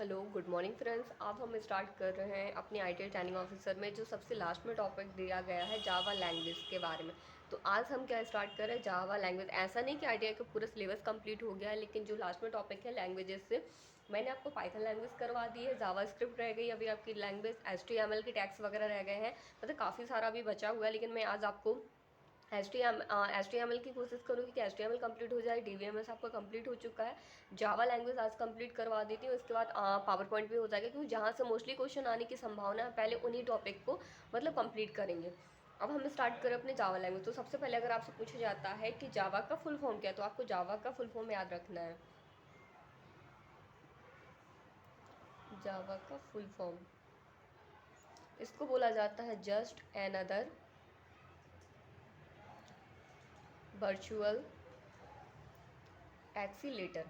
Hello good morning friends. अब हम start कर रहे हैं अपनी आईटी ट्रेनिंग ऑफिसर में जो सबसे लास्ट में टॉपिक दिया गया है जावा लैंग्वेज के बारे में। तो आज हम क्या स्टार्ट कर रहे हैं, जावा लैंग्वेज। ऐसा नहीं कि आईटीआई का पूरा सिलेबस कंप्लीट हो गया है, लेकिन जो लास्ट में टॉपिक है लैंग्वेजेस से मैंने आपको पाइथन लैंग्वेज करवा दी है, जावा स्क्रिप्ट रह गई अभी आपकी लैंग्वेज, HTML के टैग्स वगैरह रह गए हैं, मतलब काफ़ी सारा अभी बचा हुआ है। लेकिन मैं आज आपको HTML की कोशिश करूँगी कि HTML कंप्लीट हो जाए। DVMS आपका कंप्लीट हो चुका है, जावा लैंग्वेज आज कंप्लीट करवा देती हूँ। उसके बाद पावर पॉइंट भी हो जाएगा, क्योंकि जहाँ से मोस्टली क्वेश्चन आने की संभावना है, पहले उन्हीं टॉपिक को मतलब कंप्लीट करेंगे। अब हम स्टार्ट करें अपने जावा लैंग्वेज। तो सबसे पहले अगर आपसे पूछा जाता है कि जावा का फुल फॉर्म क्या है, तो आपको जावा का फुल फॉर्म याद रखना है। जावा का फुल फॉर्म, इसको बोला जाता है जस्ट एनदर वर्चुअल एक्सीलेटर।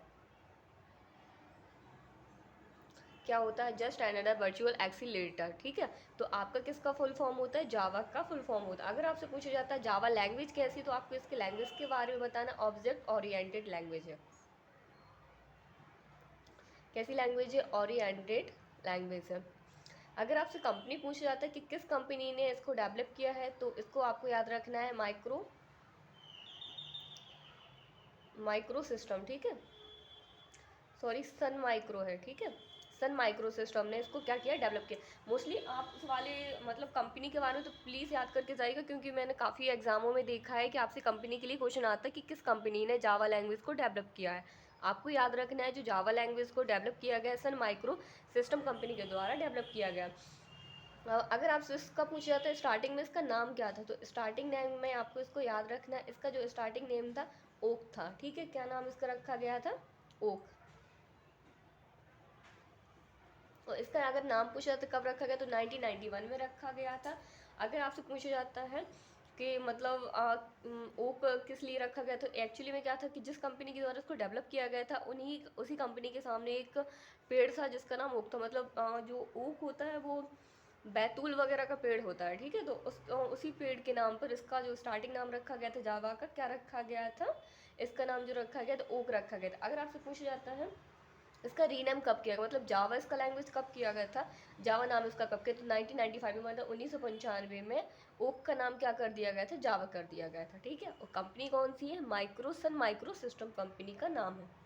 क्या होता है? Just another virtual accelerator. ठीक है, तो आपका किसका फुल फॉर्म होता है? जावा का फुल फॉर्म होता है। अगर आपसे पूछा जाता है जावा लैंग्वेज कैसी, तो आपको इसके लैंग्वेज के बारे में बताना। ऑब्जेक्ट ओरिएंटेड लैंग्वेज है। कैसी लैंग्वेज है? ओरिएंटेड लैंग्वेज है। अगर आपसे कंपनी पूछा जाता है कि किस कंपनी ने इसको डेवलप किया है, तो इसको आपको याद रखना है माइक्रो सिस्टम। ठीक है, सॉरी, सन माइक्रो है। ठीक है, सन माइक्रो सिस्टम ने इसको क्या किया? डेवलप किया। मोस्टली आप उस वाले मतलब कंपनी के बारे में तो प्लीज़ याद करके जाइएगा, क्योंकि मैंने काफ़ी एग्जामों में देखा है कि आपसे कंपनी के लिए क्वेश्चन आता है कि किस कंपनी ने जावा लैंग्वेज को डेवलप किया है। आपको याद रखना है जो जावा लैंग्वेज को डेवलप किया गया सन माइक्रो सिस्टम कंपनी के द्वारा डेवलप किया गया। अगर आपसे इसका पूछा जाता है स्टार्टिंग में इसका नाम क्या था, तो स्टार्टिंग नेम में आपको इसको याद रखना है। इसका जो स्टार्टिंग नेम था ओक था। ठीक है, क्या नाम इसका रखा गया था? ओक। और इसका अगर नाम पूछा जाता कब रखा गया, तो 1991 में रखा गया था। अगर आपसे पूछा जाता है कि मतलब ओक किस लिए रखा गया, तो एक्चुअली में क्या था कि जिस कंपनी के द्वारा इसको डेवलप किया गया था, उन्हीं उसी कंपनी के सामने एक पेड़ था जिसका नाम ओक था। मतलब जो ओक होता है वो बैतूल वगैरह का पेड़ होता है। ठीक है, तो उसी पेड़ के नाम पर इसका जो स्टार्टिंग नाम रखा गया था जावा का, क्या रखा गया था? इसका नाम जो रखा गया था ओक रखा गया था। अगर आपसे पूछा जाता है इसका रीनेम कब किया गया, मतलब जावा इसका लैंग्वेज कब किया गया था, जावा नाम इसका कब किया, तो 1995 में, मतलब 1995 में ओक का नाम क्या कर दिया गया था? जावा कर दिया गया था। ठीक है, और कंपनी कौन सी है? सन माइक्रो सिस्टम कंपनी का नाम है।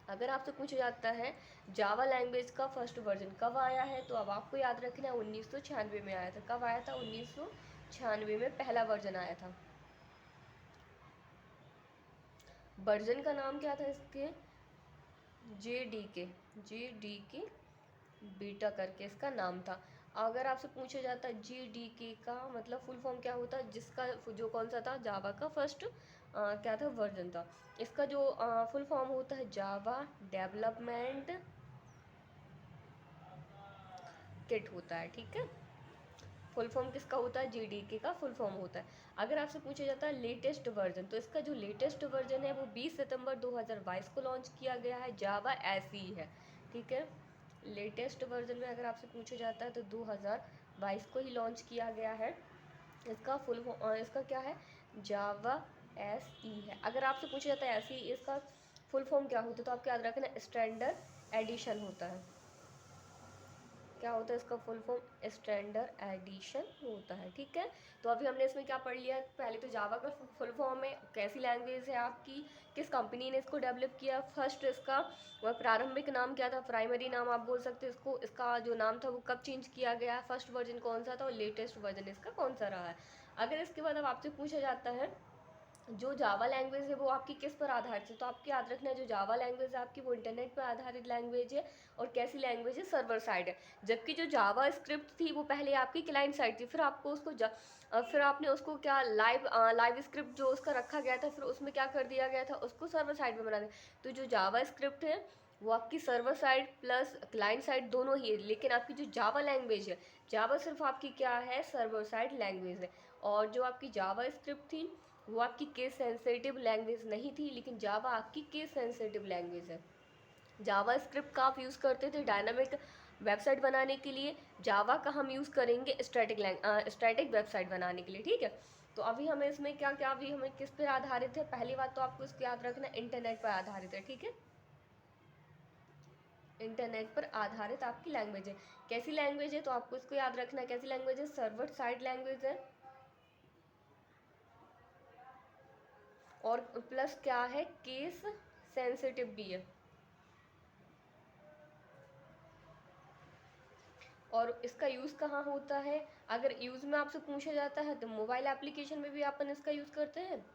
अगर आपसे पूछा जाता है जावा लैंग्वेज का फर्स्ट वर्जन कब आया है, तो अब आपको याद रखना है 1996 में आया था। कब आया था? 1996 में पहला वर्जन आया था। वर्जन का नाम क्या था इसके? जे डी के बीटा करके इसका नाम था। अगर आपसे पूछा जाता है GDK का मतलब फुल फॉर्म क्या होता है, जिसका जो कौन सा था? जावा का फर्स्ट क्या था? वर्जन था। इसका जो फुल फॉर्म होता है जावा डेवलपमेंट किट होता है। ठीक है, फुल फॉर्म किसका होता है? GDK का फुल फॉर्म होता है। अगर आपसे पूछा जाता है लेटेस्ट वर्जन, तो इसका जो लेटेस्ट वर्जन है वो 20 सितंबर 2022 को लॉन्च किया गया है। जावा ऐसी ही है। ठीक है, लेटेस्ट वर्जन में अगर आपसे पूछा जाता है तो 2022 को ही लॉन्च किया गया है। इसका इसका क्या है? जावा SE है। अगर आपसे पूछा जाता है SE इसका फुल फॉर्म क्या होता है, तो आपको याद रखना स्टैंडर्ड एडिशन होता है। क्या होता है इसका फुल फॉर्म? स्टैंडर्ड एडिशन होता है। ठीक है, तो अभी हमने इसमें क्या पढ़ लिया? पहले तो जावा का फुल फॉर्म है, कैसी लैंग्वेज है आपकी, किस कंपनी ने इसको डेवलप किया, फर्स्ट इसका वह प्रारंभिक नाम क्या था, प्राइमरी नाम आप बोल सकते हो इसको, इसका जो नाम था वो कब चेंज किया गया, फर्स्ट वर्जन कौन सा था और लेटेस्ट वर्जन इसका कौन सा रहा है। अगर इसके बाद अब आपसे पूछा जाता है जो जावा लैंग्वेज है वो आपकी किस पर आधारित है, तो आपको याद रखना है जो जावा लैंग्वेज है आपकी वो इंटरनेट पर आधारित लैंग्वेज है। और कैसी लैंग्वेज है? सर्वर साइड है। जबकि जो जावा स्क्रिप्ट थी वो पहले आपकी क्लाइंट साइड थी, फिर आपको उसको फिर आपने उसको क्या लाइव स्क्रिप्ट जो उसका रखा गया था, फिर उसमें क्या कर दिया गया था? उसको सर्वर साइड में बना दिया। तो जो जावा स्क्रिप्ट है वो आपकी server side plus client side दोनों ही है, लेकिन आपकी जो जावा लैंग्वेज है, जावा सिर्फ आपकी क्या है? सर्वर साइड लैंग्वेज है। और जो आपकी जावा स्क्रिप्ट थी वो आपकी केस सेंसिटिव लैंग्वेज नहीं थी, लेकिन जावा आपकी केस सेंसिटिव लैंग्वेज है। जावा स्क्रिप्ट का आप यूज़ करते थे डायनामिक वेबसाइट बनाने के लिए, जावा का हम यूज़ करेंगे स्टैटिक वेबसाइट बनाने के लिए। ठीक है, तो अभी हमें इसमें क्या क्या अभी हमें किस पर आधारित है? पहली बात तो आपको इसको याद रखना इंटरनेट पर आधारित है। ठीक है, इंटरनेट पर आधारित आपकी लैंग्वेज है। कैसी लैंग्वेज है, तो आपको इसको याद रखना है कैसी लैंग्वेज है, सर्वर साइड लैंग्वेज है। और प्लस क्या है, केस सेंसिटिव भी है। और इसका यूज़ कहाँ होता है, अगर यूज़ में आपसे पूछा जाता है तो मोबाइल एप्लीकेशन में भी अपन इसका यूज़ करते हैं,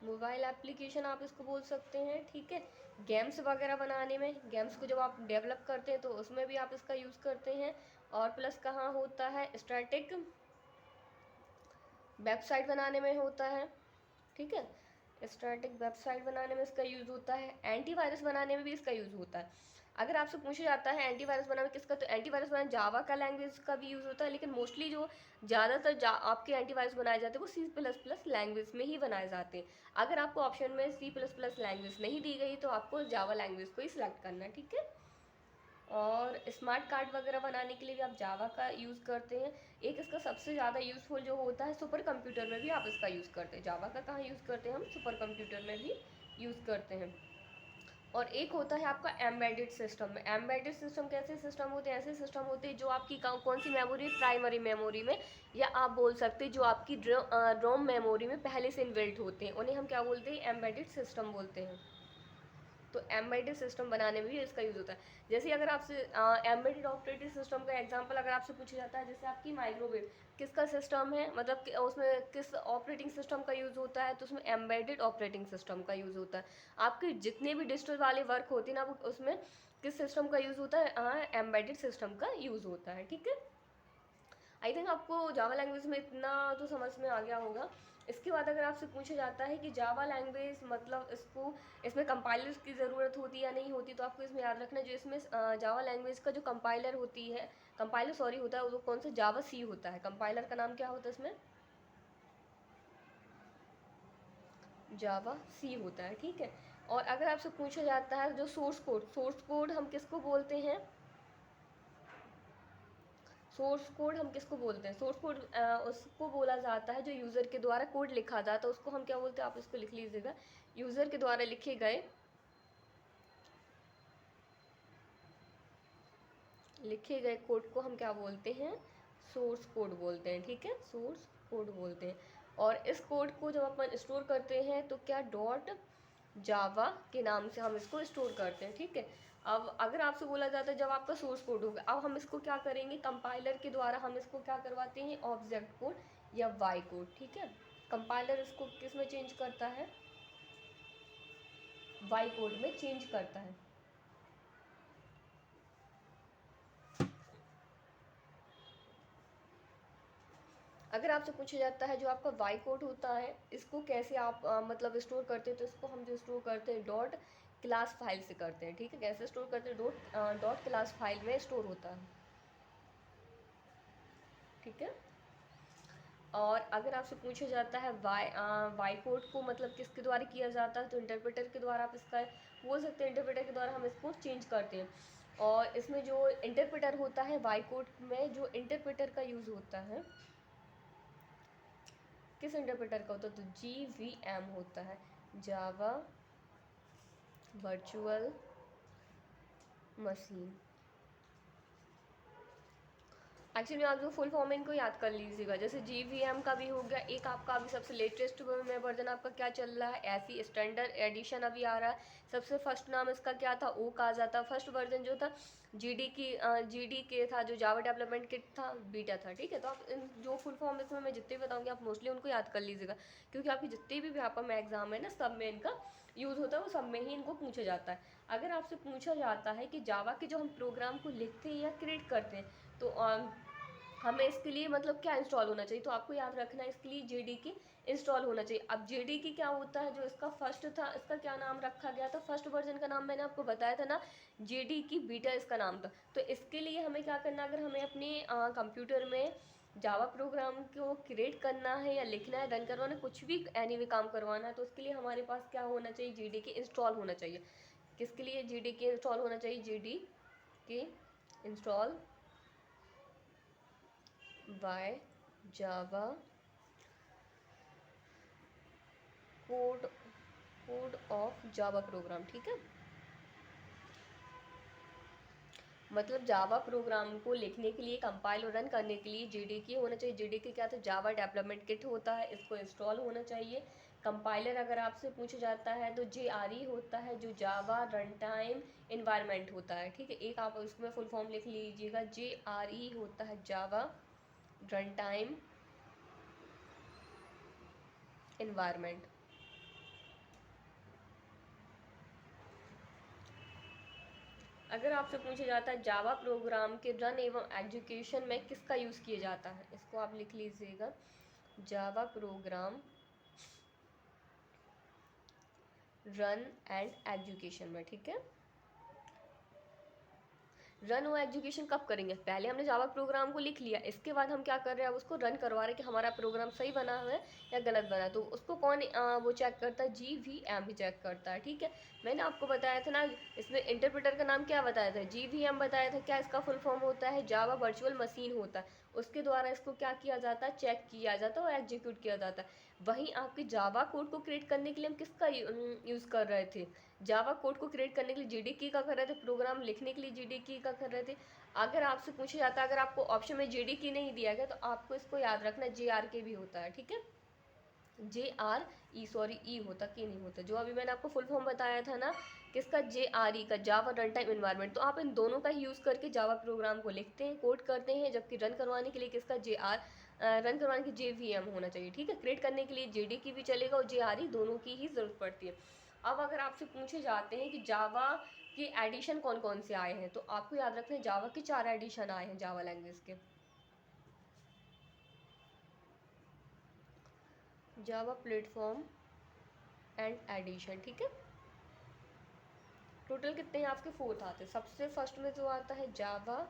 मोबाइल एप्लीकेशन आप इसको बोल सकते हैं, ठीक है। गेम्स वगैरह बनाने में, गेम्स को जब आप डेवलप करते हैं तो उसमें भी आप इसका यूज़ करते हैं। और प्लस कहाँ होता है, स्टैटिक वेबसाइट बनाने में होता है, ठीक है। स्टैटिक वेबसाइट बनाने में इसका यूज़ होता है। एंटीवायरस बनाने में भी इसका यूज़ होता है। अगर आपसे पूछा जाता है एंटीवायरस बनाना किसका, तो एंटीवायरस बनाना जावा का लैंग्वेज का भी यूज़ होता है, लेकिन मोस्टली जो ज़्यादातर आपके एंटीवायरस बनाए जाते हैं वो C++ लैंग्वेज में ही बनाए जाते हैं। अगर आपको ऑप्शन में C++ लैंग्वेज नहीं दी गई तो आपको जावा लैंग्वेज को ही सिलेक्ट करना है, ठीक है। और स्मार्ट कार्ड वगैरह बनाने के लिए भी आप जावा का यूज़ करते हैं। एक इसका सबसे ज़्यादा यूज़फुल जो होता है, सुपर कंप्यूटर में भी आप इसका यूज़ करते हैं। जावा का कहाँ यूज़ करते हैं हम, सुपर कंप्यूटर में भी यूज़ करते हैं। और एक होता है आपका एम्बेडेड सिस्टम में। एम्बेडेड सिस्टम कैसे सिस्टम होते हैं, ऐसे सिस्टम होते हैं जो आपकी कौन सी मेमोरी, प्राइमरी मेमोरी में, या आप बोल सकते हैं जो आपकी रोम मेमोरी में पहले से इनबिल्ट होते हैं, उन्हें हम क्या बोलते हैं, एम्बेडेड सिस्टम बोलते हैं। तो एम्बेडेड सिस्टम बनाने में भी इसका यूज़ होता है। जैसे अगर आपसे एम्बेडेड ऑपरेटिंग सिस्टम का एग्जांपल अगर आपसे पूछा जाता है, जैसे आपकी माइक्रोवेव किसका सिस्टम है, मतलब उसमें किस ऑपरेटिंग सिस्टम का यूज़ होता है, तो उसमें एम्बेडेड ऑपरेटिंग सिस्टम का यूज़ होता है। आपके जितने भी डिजिटल वाले वर्क होते हैं ना, वो उसमें किस सिस्टम का यूज़ होता है, एम्बेडेड सिस्टम का यूज़ होता है, ठीक है। आई थिंक आपको जावा लैंग्वेज में इतना तो समझ में आ गया होगा। इसके बाद अगर आपसे पूछा जाता है कि जावा लैंग्वेज मतलब इसमें कंपाइलर्स की ज़रूरत होती है या नहीं होती, तो आपको इसमें याद रखना है जो इसमें जावा लैंग्वेज का जो कंपाइलर होती है, कंपाइलर सॉरी होता है, वो कौन सा, जावा सी होता है। कंपाइलर का नाम क्या होता है इसमें, जावा सी होता है, ठीक है। और अगर आपसे पूछा जाता है जो सोर्स कोड हम किसको बोलते हैं, सोर्स कोड हम किसको बोलते हैं, सोर्स कोड उसको बोला जाता है जो यूज़र के द्वारा कोड लिखा जाता है, उसको हम क्या बोलते हैं, आप इसको लिख लीजिएगा, यूज़र के द्वारा लिखे गए कोड को हम क्या बोलते हैं, सोर्स कोड बोलते हैं, ठीक है, सोर्स कोड बोलते हैं। और इस कोड को जब अपन स्टोर करते हैं तो क्या, डॉट जावा के नाम से हम इसको स्टोर करते हैं, ठीक है। अब अगर आपसे बोला जाता है जब आपका सोर्स कोड होगा, अब हम इसको क्या करेंगे, कंपाइलर के द्वारा हम इसको क्या करवाते हैं, ऑब्जेक्ट कोड या वाई कोड, ठीक है। कंपाइलर इसको किस में चेंज करता है, वाई कोड में चेंज करता है। अगर आपसे पूछा जाता है जो आपका वाई कोड होता है, इसको कैसे आप मतलब स्टोर करते हैं, तो इसको हम जो स्टोर करते हैं डॉट क्लास फाइल से करते हैं, ठीक है। कैसे स्टोर करते हैं, डॉट क्लास फाइल में स्टोर होता है, ठीक है। और अगर आपसे पूछा जाता है वाई कोड को मतलब किसके द्वारा किया जाता है, तो इंटरप्रेटर के द्वारा आप इसका बोल सकते हैं, इंटरप्रेटर के द्वारा हम इसको चेंज करते हैं। और इसमें जो इंटरप्रेटर होता है वाई कोड में, जो इंटरप्रेटर का यूज़ होता है, किस इंटरप्रेटर का होता है, तो JVM होता है, जावा वर्चुअल मशीन। एक्चुअली आप जो फुल फॉर्म है इनको याद कर लीजिएगा, जैसे JVM का भी हो गया, एक आपका अभी सबसे लेटेस्ट में वर्जन आपका क्या चल रहा है, ऐसी स्टैंडर्ड एडिशन अभी आ रहा है। सबसे फर्स्ट नाम इसका क्या था, ओ कहा जाता, फर्स्ट वर्जन जो था GDK था, जो जावा डेवलपमेंट किट था, बीटा था, ठीक है। तो आप इन जो फुल फॉर्म इसमें मैं जितने भी बताऊँगी आप मोस्टली उनको याद कर लीजिएगा, क्योंकि आपकी जितने भी व्यापक में एग्जाम है ना, सब में इनका यूज़ होता है, वो सब में ही इनको पूछा जाता है। अगर आपसे पूछा जाता है कि जावा के जो हम प्रोग्राम को लिखते हैं या क्रिएट करते हैं, तो हमें इसके लिए मतलब क्या इंस्टॉल होना चाहिए, तो आपको याद रखना है इसके लिए JDK इंस्टॉल होना चाहिए। अब JDK क्या होता है, जो इसका फर्स्ट था, इसका क्या नाम रखा गया था, फर्स्ट वर्जन का नाम मैंने आपको बताया था ना, JDK बीटा इसका नाम था। तो इसके लिए हमें क्या करना, अगर हमें अपने कंप्यूटर में जावा प्रोग्राम को क्रिएट करना है या लिखना है, रन करवाना है, कुछ भी एनी वे काम करवाना है, तो उसके लिए हमारे पास क्या होना चाहिए, JDK इंस्टॉल होना चाहिए। किसके लिए JDK इंस्टॉल होना चाहिए, JDK install by Java code of Java program, ठीक है। मतलब जावा प्रोग्राम को लिखने के लिए, कंपाइल और रन करने के लिए जेडीके होना चाहिए। जेडीके क्या था? जावा डेवलपमेंट किट होता है, इसको इंस्टॉल होना चाहिए। कंपाइलर अगर आपसे पूछा जाता है तो जेआरई होता है, जो जावा रन टाइम इन्वायरमेंट होता है, ठीक है। एक आप उसमें फुल फॉर्म लिख लीजिएगा, जेआरई होता है जावा रन टाइम इन्वायरमेंट। अगर आपसे पूछा जाता है जावा प्रोग्राम के रन एवं एग्जीक्यूशन में किसका यूज़ किया जाता है, इसको आप लिख लीजिएगा, Java program run and execution में, ठीक है। रन और एग्जीक्यूशन कब करेंगे? पहले हमने जावा प्रोग्राम को लिख लिया, इसके बाद हम क्या कर रहे हैं, अब उसको रन करवा रहे हैं कि हमारा प्रोग्राम सही बना है या गलत बना है। तो उसको कौन वो चेक करता है? GVM चेक करता है, ठीक है। मैंने आपको बताया था ना, इसमें इंटरप्रेटर का नाम क्या बताया था? GVM बताया था। क्या इसका फुल फॉर्म होता है? जावा वर्चुअल मशीन होता है। उसके द्वारा इसको क्या किया जाता है? चेक किया जाता है और एग्जीक्यूट किया जाता है। वहीं आपके जावा कोड को क्रिएट करने के लिए हम किसका यूज़ कर रहे थे? जावा कोड को क्रिएट करने के लिए जेडीके का कर रहे थे, प्रोग्राम लिखने के लिए जेडीके का कर रहे थे। अगर आपसे पूछा जाता है, अगर आपको ऑप्शन में जेडीके नहीं दिया गया, तो आपको इसको याद रखना, JRK भी होता है, ठीक है। JRE, सॉरी ई होता, के नहीं होता। जो अभी मैंने आपको फुल फॉर्म बताया था ना किसका? JRE का, जावा रन टाइम इन्वायरमेंट। तो आप इन दोनों का ही यूज़ करके जावा प्रोग्राम को लिखते हैं, कोड करते हैं, जबकि रन करवाने के लिए किसका? रन करवाने की JVM होना चाहिए, ठीक है। क्रिएट करने के लिए JDK भी चलेगा और JRE, दोनों की ही ज़रूरत पड़ती है। अब अगर आपसे पूछे जाते हैं कि जावा के एडिशन कौन कौन से आए हैं, तो आपको याद रखना है जावा के 4 एडिशन आए हैं जावा लैंग्वेज के। जावा प्लेटफॉर्म एंड एडिशन, ठीक है। टोटल कितने हैं आपके? 4 आते हैं। सबसे फर्स्ट में जो आता है जावा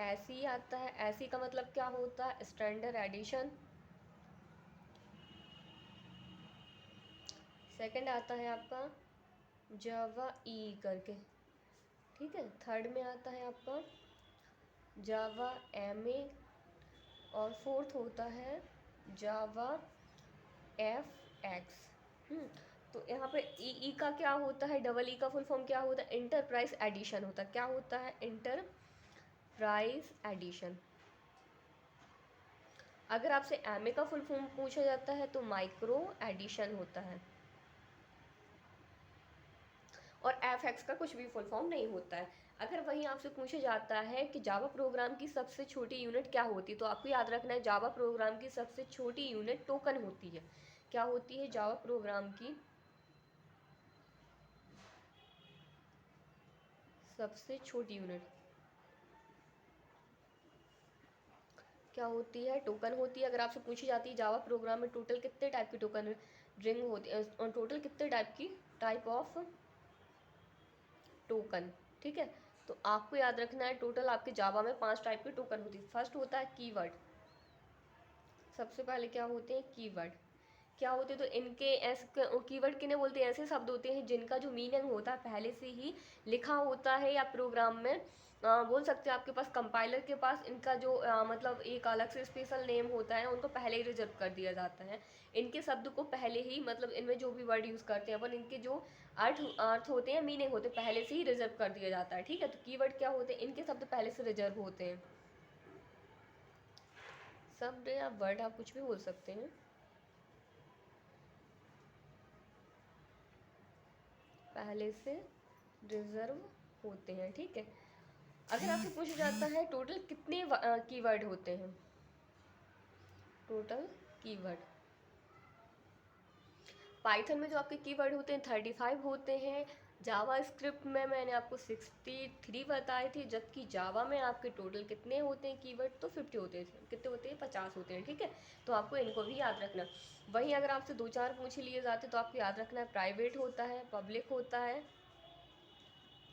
ऐसी आता है। ऐसी का मतलब क्या होता है? Standard addition. सेकंड आता है आपका जावा ई करके, ठीक है। थर्ड में आता है आपका जावा MA, और फोर्थ होता है जावा FX। तो यहाँ पे ई का क्या होता है? डबल ई का फुल फॉर्म क्या होता है? इंटरप्राइज एडिशन होता है। क्या होता है? Enterprise edition. अगर आपसे MA का फुल फॉर्म पूछा जाता है तो माइक्रो एडिशन होता है। और FX का कुछ भी फुल फॉर्म नहीं होता है। अगर वहीं आपसे पूछा जाता है कि जावा प्रोग्राम की सबसे छोटी यूनिट क्या होती है, तो आपको याद रखना है जावा प्रोग्राम की सबसे छोटी यूनिट टोकन होती है। क्या होती है? जावा प्रोग्राम की सबसे छोटी यूनिट क्या होती है? टोकन होती है। अगर आपसे पूछी जाती है जावा प्रोग्राम में टोटल कितने टाइप की टोकन रिंग होती है, और टोटल कितने टाइप ऑफ टोकन, ठीक है। तो आपको याद रखना है टोटल आपके जावा में 5 टाइप के टोकन होती है। फर्स्ट होता है कीवर्ड। सबसे पहले क्या होते हैं? कीवर्ड। क्या होते हैं? तो इनके ऐसे कीवर्ड किन्हें बोलते हैं? ऐसे शब्द होते हैं जिनका जो मीनिंग होता है पहले से ही लिखा होता है, या प्रोग्राम में बोल सकते हैं आपके पास कंपाइलर के पास इनका जो मतलब एक अलग से स्पेशल नेम होता है, उनको पहले ही रिजर्व कर दिया जाता है। इनके शब्द को पहले ही, मतलब इनमें जो भी वर्ड यूज़ करते हैं अपन, इनके जो अर्थ होते हैं, मीनिंग होते हैं, पहले से ही रिजर्व कर दिया जाता है, ठीक है। तो कीवर्ड क्या होते हैं? इनके शब्द पहले से रिजर्व होते हैं। शब्द या वर्ड आप कुछ भी बोल सकते हैं, पहले से रिजर्व होते हैं, ठीक है। अगर आपसे पूछा जाता है टोटल कितने कीवर्ड होते हैं, टोटल कीवर्ड पाइथन में जो आपके कीवर्ड होते हैं 35 होते हैं। जावा स्क्रिप्ट में मैंने आपको 63 बताए थे, जबकि जावा में आपके टोटल कितने होते हैं कीवर्ड? तो 50 होते हैं। कितने होते हैं? 50 होते हैं, ठीक है। तो आपको इनको भी याद रखना। वहीं अगर आपसे 2-4 पूछ लिए जाते तो आपको याद रखना है प्राइवेट होता है, पब्लिक होता है,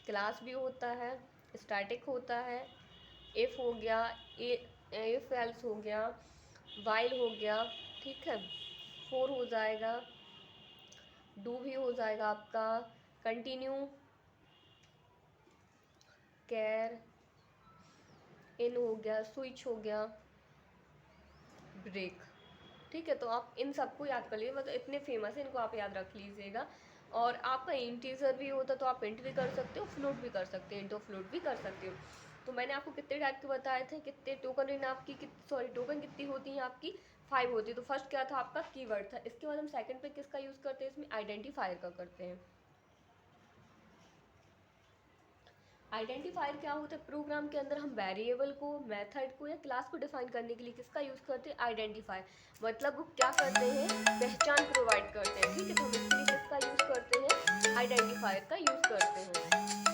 क्लास भी होता है, स्टैटिक होता है, इफ़ हो गया, इफ एल्स हो गया, वाइल हो गया, ठीक है, फोर हो जाएगा, डू भी हो जाएगा आपका, कंटिन्यू, कैर, इन हो गया, स्विच हो गया, ब्रेक, ठीक है। तो आप इन सबको याद कर लीजिए, मतलब इतने फेमस है, इनको आप याद रख लीजिएगा। और आपका इंटीजर भी होता तो आप इंट भी कर सकते हो, फ्लोट भी कर सकते हो, इंट और फ्लोट भी कर सकते हो। तो मैंने आपको कितने टाइप के बताए थे, कितने टोकन रिंग आपकी, सॉरी टोकन कितनी होती हैं आपकी, 5 होती है। तो फर्स्ट क्या था आपका, कीवर्ड था। इसके बाद हम सेकंड पे किसका यूज़ करते हैं, इसमें आइडेंटिफायर का करते हैं। आइडेंटिफायर क्या होता है, प्रोग्राम के अंदर हम वेरिएबल को, मेथड को या क्लास को डिफाइन करने के लिए किसका यूज़ करते हैं, आइडेंटिफायर। मतलब वो क्या करते हैं, पहचान प्रोवाइड करते हैं, ठीक है। तो हम इसके लिए किसका यूज़ करते हैं, आइडेंटिफायर का यूज़ करते हैं।